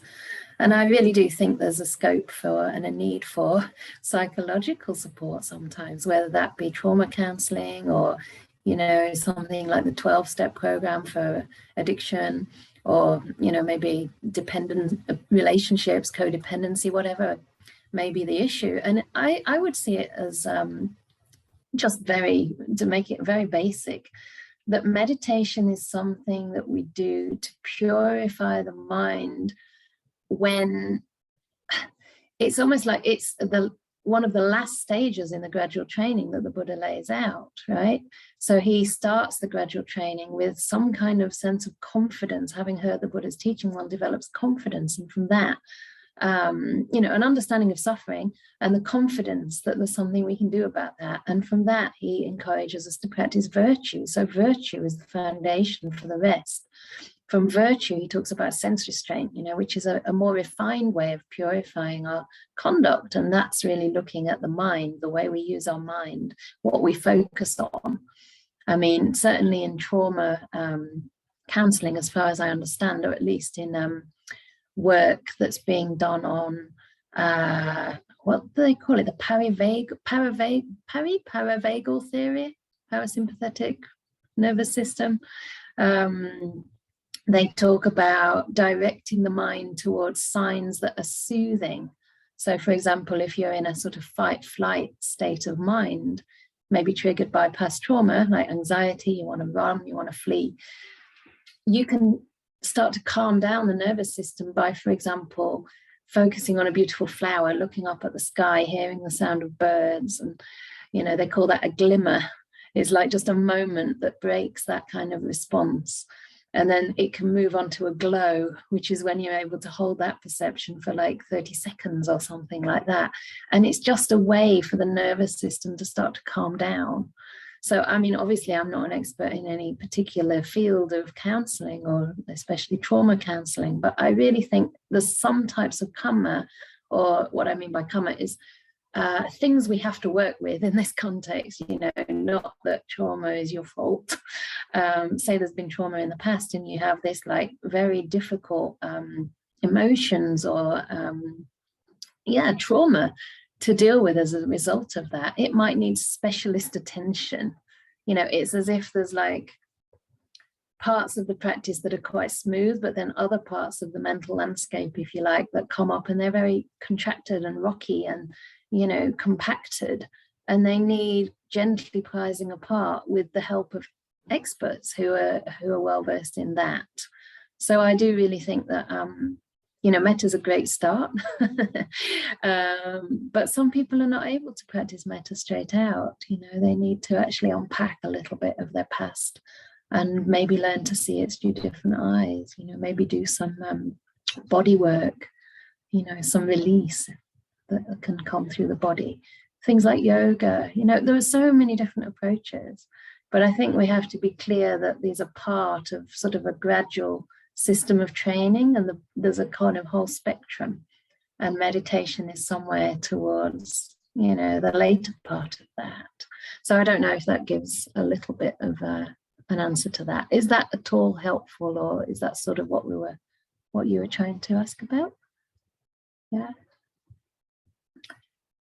And I really do think there's a scope for and a need for psychological support sometimes, whether that be trauma counseling or, you know, something like the 12-step program for addiction, or, you know, maybe dependent relationships, codependency, whatever may be the issue. And I would see it as just to make it very basic, that meditation is something that we do to purify the mind, when it's almost like it's one of the last stages in the gradual training that the Buddha lays out, right? So he starts the gradual training with some kind of sense of confidence. Having heard the Buddha's teaching, one develops confidence, and from that, you know, an understanding of suffering and the confidence that there's something we can do about that. And from that, he encourages us to practice virtue. So virtue is the foundation for the rest. From virtue, he talks about sense restraint, you know, which is a more refined way of purifying our conduct. And that's really looking at the mind, the way we use our mind, what we focus on. I mean, certainly in trauma counseling, as far as I understand, or at least in work that's being done on, what do they call it? The paravagal theory, parasympathetic nervous system. They talk about directing the mind towards signs that are soothing. So, for example, if you're in a sort of fight-flight state of mind, maybe triggered by past trauma, like anxiety, you want to run, you want to flee, you can start to calm down the nervous system by, for example, focusing on a beautiful flower, looking up at the sky, hearing the sound of birds. And, you know, they call that a glimmer. It's like just a moment that breaks that kind of response. And then it can move on to a glow, which is when you're able to hold that perception for like 30 seconds or something like that. And it's just a way for the nervous system to start to calm down. So, I mean, obviously, I'm not an expert in any particular field of counseling, or especially trauma counseling, but I really think there's some types of karma, or what I mean by karma is things we have to work with in this context, you know, not that trauma is your fault. Say there's been trauma in the past and you have this like very difficult emotions or trauma to deal with as a result of that. It might need specialist attention. You know, it's as if there's like parts of the practice that are quite smooth, but then other parts of the mental landscape, if you like, that come up and they're very contracted and rocky and, you know, compacted, and they need gently prizing apart with the help of experts who are well versed in that. So I do really think that you know, metta is a great start, but some people are not able to practice metta straight out. You know, they need to actually unpack a little bit of their past and maybe learn to see it through different eyes. You know, maybe do some body work, you know, some release that can come through the body. Things like yoga, you know, there are so many different approaches, but I think we have to be clear that these are part of sort of a gradual system of training, and there's a kind of whole spectrum, and meditation is somewhere towards, you know, the later part of that. So I don't know if that gives a little bit of an answer to that. Is that at all helpful, or is that sort of what you were trying to ask about?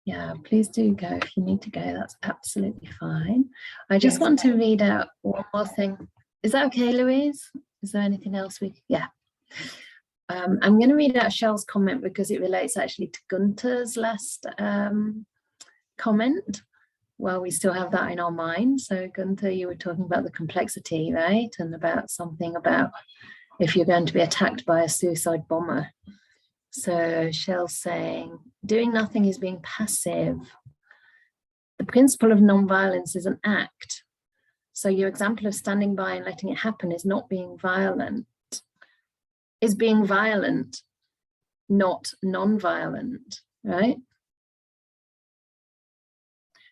Yeah, please do go if you need to go. That's absolutely fine. I just want to read out one more thing. Is that okay, Louise? Is there anything else I'm going to read out Shell's comment because it relates actually to Gunther's last comment. Well, we still have that in our mind. So Gunther, you were talking about the complexity, right? And about something about if you're going to be attacked by a suicide bomber. So Shell's saying, doing nothing is being passive. The principle of non-violence is an act. So your example of standing by and letting it happen is not being violent. Is being violent, not non-violent, right?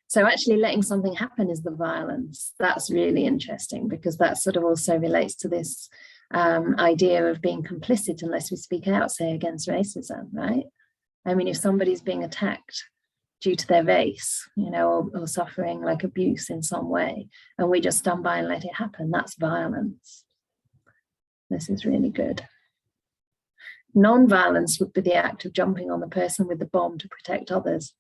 So actually letting something happen is the violence. That's really interesting because that sort of also relates to this idea of being complicit unless we speak out, say, against racism, right? I mean, if somebody's being attacked due to their race, you know, or suffering like abuse in some way, and we just stand by and let it happen. That's violence. This is really good. Non-violence would be the act of jumping on the person with the bomb to protect others.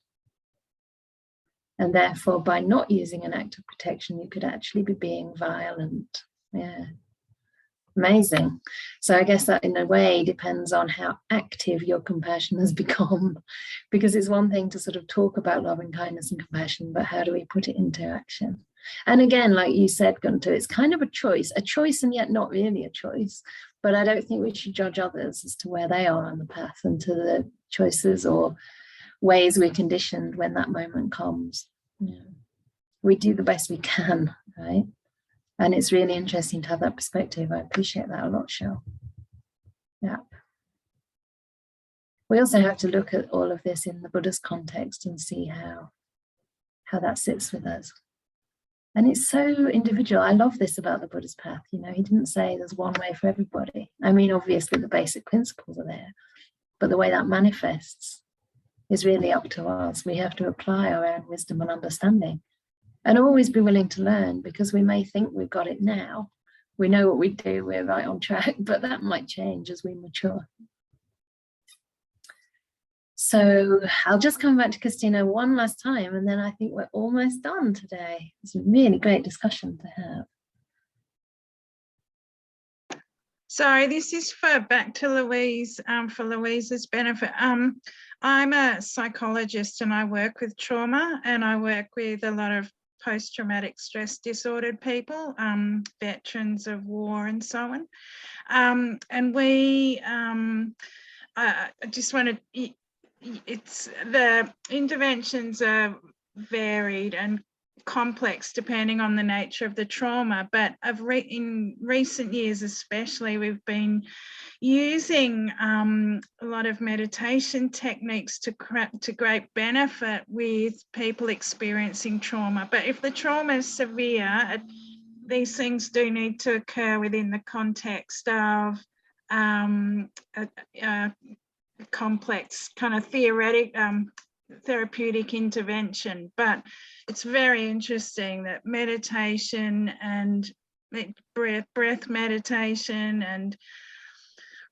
And therefore, by not using an act of protection, you could actually be being violent. Yeah. Amazing. So I guess that in a way depends on how active your compassion has become, because it's one thing to sort of talk about love and kindness and compassion, but how do we put it into action? And again, like you said, Gunter, it's kind of a choice and yet not really a choice. But I don't think we should judge others as to where they are on the path and to the choices or ways we're conditioned when that moment comes. Yeah. We do the best we can, right? And it's really interesting to have that perspective. I appreciate that a lot, Shel. Yeah. We also have to look at all of this in the Buddha's context and see how that sits with us. And it's so individual. I love this about the Buddha's path. You know, he didn't say there's one way for everybody. I mean, obviously the basic principles are there, but the way that manifests is really up to us. We have to apply our own wisdom and understanding and always be willing to learn, because we may think we've got it now. We know what we do, we're right on track, but that might change as we mature. So I'll just come back to Christina one last time, and then I think we're almost done today. It's a really great discussion to have. Sorry, this is back to Louise, for Louise's benefit. I'm a psychologist and I work with trauma, and I work with a lot of post-traumatic stress disordered people, veterans of war and so on. And we, I just wanted, it's the interventions are varied and complex depending on the nature of the trauma, but in recent years especially, we've been using a lot of meditation techniques to great benefit with people experiencing trauma. But if the trauma is severe, these things do need to occur within the context of complex kind of therapeutic intervention. But it's very interesting that meditation and breath meditation and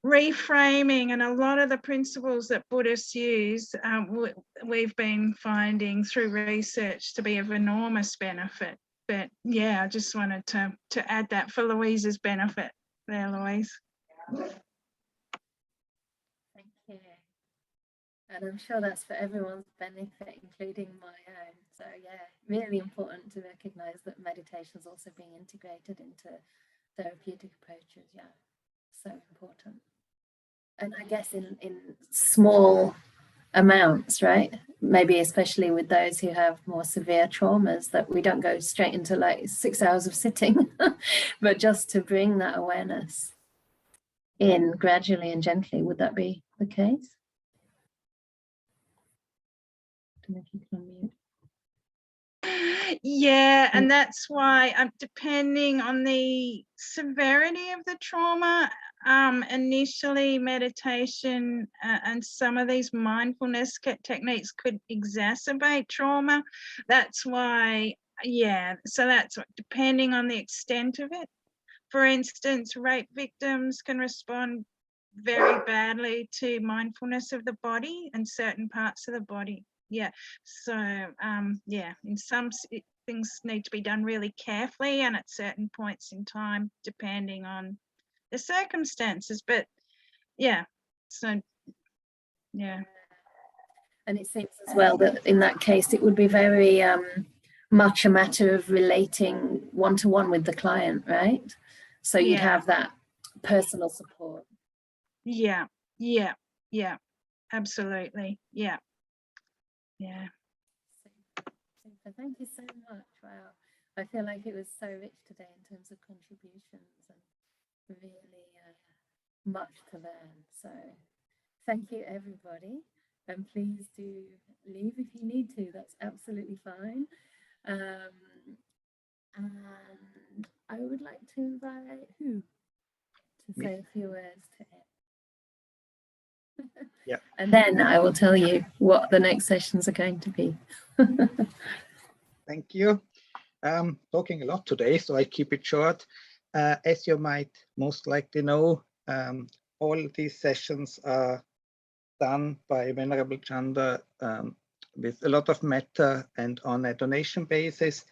reframing and a lot of the principles that Buddhists use, we've been finding through research to be of enormous benefit. But yeah, I just wanted to add that for Louise's benefit there, Louise. Thank you. And I'm sure that's for everyone's benefit, including my own. So yeah, really important to recognise that meditation is also being integrated into therapeutic approaches. Yeah, so important. And I guess in small amounts, right? Maybe especially with those who have more severe traumas, that we don't go straight into like 6 hours of sitting, but just to bring that awareness in gradually and gently. Would that be the case? I don't know if you can unmute. Yeah, and that's why depending on the severity of the trauma, initially meditation and some of these mindfulness techniques could exacerbate trauma. That's why, yeah, so that's what, depending on the extent of it. For instance, rape victims can respond very badly to mindfulness of the body and certain parts of the body. Yeah, so yeah, in some things need to be done really carefully and at certain points in time, depending on the circumstances. But yeah, so yeah. And it seems as well that in that case, it would be very much a matter of relating one-to-one with the client, right? So you'd have that personal support. Yeah, absolutely. Yeah. Super. Thank you so much. Wow. I feel like it was so rich today in terms of contributions and really much to learn. So thank you, everybody. And please do leave if you need to. That's absolutely fine. And I would like to invite who to say a few words to it. Yeah. And then I will tell you what the next sessions are going to be. Thank you. Talking a lot today, so I keep it short. As you might most likely know, all these sessions are done by Venerable Candā with a lot of metta and on a donation basis.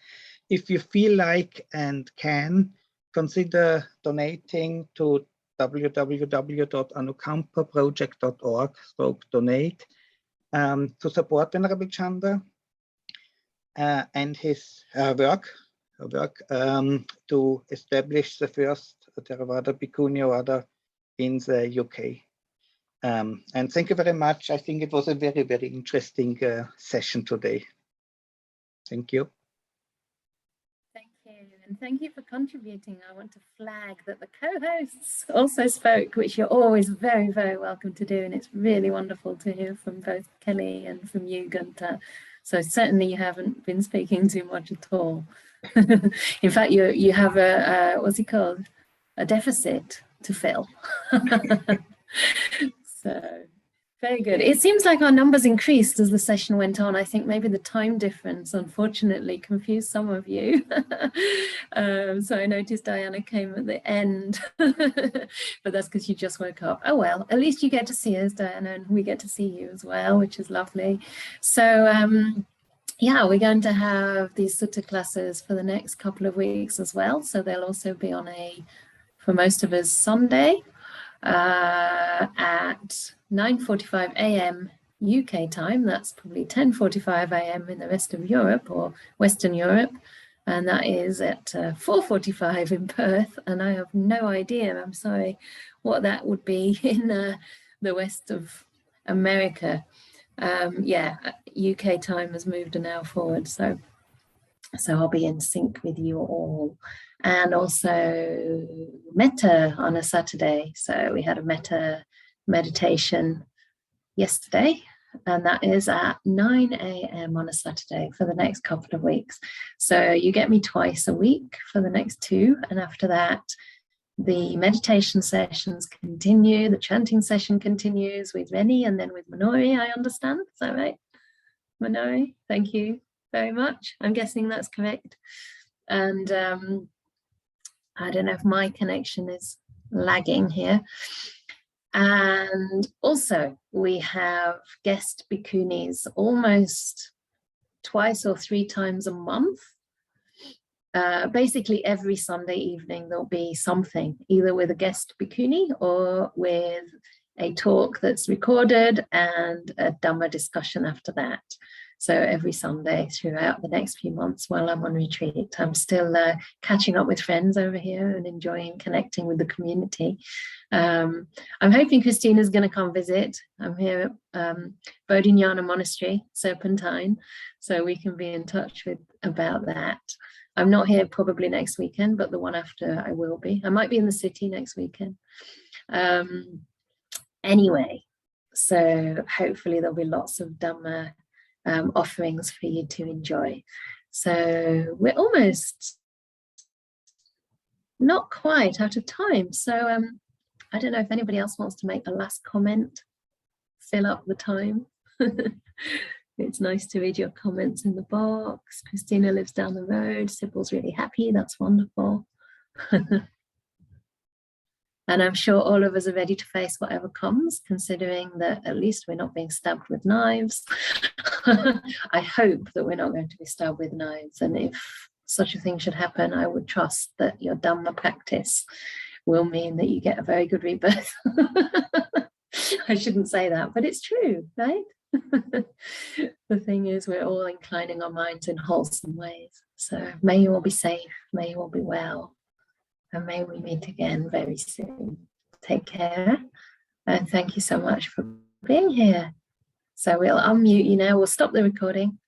If you feel like and can, consider donating to www.anukampaproject.org/donate to support Venerable Candā and his work to establish the first Theravada Bhikkhuni order in the UK. And thank you very much. I think it was a very, very interesting session today. Thank you. Thank you, and thank you for contributing. I want to flag that the co-hosts also spoke, which you're always very, very welcome to do, and it's really wonderful to hear from both Kelly and from you, Gunther. So certainly you haven't been speaking too much at all. In fact, you have a what's it called? A deficit to fill. So very good. It seems like our numbers increased as the session went on. I think maybe the time difference unfortunately confused some of you. So I noticed Diana came at the end, but that's because you just woke up. Oh well, at least you get to see us, Diana, and we get to see you as well, which is lovely. So yeah, we're going to have these Sutta classes for the next couple of weeks as well. So they'll also be on for most of us, Sunday at 9:45 a.m. UK time. That's probably 10:45 a.m. in the rest of Europe or Western Europe. And that is at 4:45 in Perth. And I have no idea, I'm sorry, what that would be in the west of America. Yeah, UK time has moved an hour forward. So I'll be in sync with you all. And also metta on a Saturday. So we had a metta meditation yesterday, and that is at 9 a.m. on a Saturday for the next couple of weeks. So you get me twice a week for the next 2, and after that the meditation sessions continue, the chanting session continues with Rennie and then with Minori, I understand. Is that right, Minori? Thank you very much. I'm guessing that's correct. And I don't know if my connection is lagging here. And also we have guest bhikkhunis almost twice or 3 times a month. Basically every Sunday evening there'll be something, either with a guest bhikkhuni or with a talk that's recorded and a Dhamma discussion after that. So every Sunday throughout the next few months while I'm on retreat, I'm still catching up with friends over here and enjoying connecting with the community. I'm hoping Christina's going to come visit. I'm here at Bodhinyana Monastery, Serpentine, so we can be in touch about that. I'm not here probably next weekend, but the one after I will be. I might be in the city next weekend. Anyway, so hopefully there'll be lots of Dhamma offerings for you to enjoy. So we're almost not quite out of time. So I don't know if anybody else wants to make a last comment, fill up the time. It's nice to read your comments in the box. Christina lives down the road. Sybil's really happy. That's wonderful. And I'm sure all of us are ready to face whatever comes, considering that at least we're not being stabbed with knives. I hope that we're not going to be stabbed with knives. And if such a thing should happen, I would trust that your Dhamma practice will mean that you get a very good rebirth. I shouldn't say that, but it's true, right? The thing is, we're all inclining our minds in wholesome ways. So may you all be safe, may you all be well. And may we meet again very soon. Take care. And thank you so much for being here. So we'll unmute you now. We'll stop the recording.